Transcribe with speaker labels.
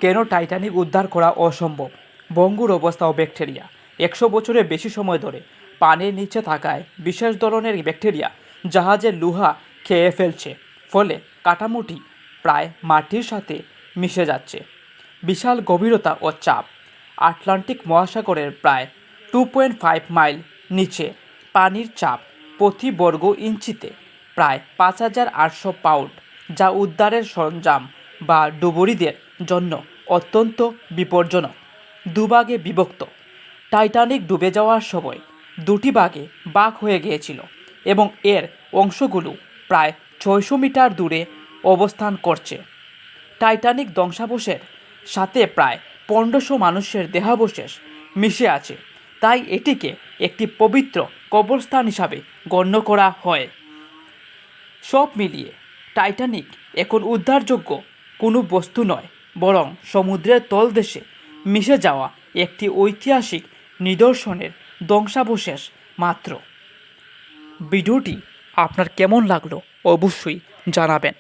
Speaker 1: কেন টাইটানিক উদ্ধার করা অসম্ভব, ভঙ্গুর অবস্থা ও ব্যাকটেরিয়া। 100 বছরের বেশি সময় ধরে পানির নিচে থাকায় বিশেষ ধরনের ব্যাকটেরিয়া জাহাজের লোহা খেয়ে ফেলছে, ফলে কাঠামোটি প্রায় মাটির সাথে মিশে যাচ্ছে। বিশাল গভীরতা ও চাপ। আটলান্টিক মহাসাগরের প্রায় 2.5 মাইল নিচে পানির চাপ প্রতি বর্গ ইঞ্চিতে প্রায় 5,800 পাউন্ড, যা উদ্ধারের সরঞ্জাম বা ডুবুরিদের জন্য অত্যন্ত বিপজ্জনক। দুভাগে বিভক্ত। টাইটানিক ডুবে যাওয়ার সময় দুটি ভাগে ভাগ হয়ে গিয়েছিল এবং এর অংশগুলো প্রায় 600 মিটার দূরে অবস্থান করছে। টাইটানিক ধ্বংসাবশেষের সাথে প্রায় 1500 মানুষের দেহাবশেষ মিশে আছে, তাই এটিকে একটি পবিত্র কবরস্থান হিসাবে গণ্য করা হয়। সব মিলিয়ে টাইটানিক এখন উদ্ধারযোগ্য কোনো বস্তু নয়, বরং সমুদ্রের তলদেশে মিশে যাওয়া একটি ঐতিহাসিক নিদর্শনের ধ্বংসাবশেষ মাত্র। ভিডিওটি আপনার কেমন লাগলো অবশ্যই জানাবেন।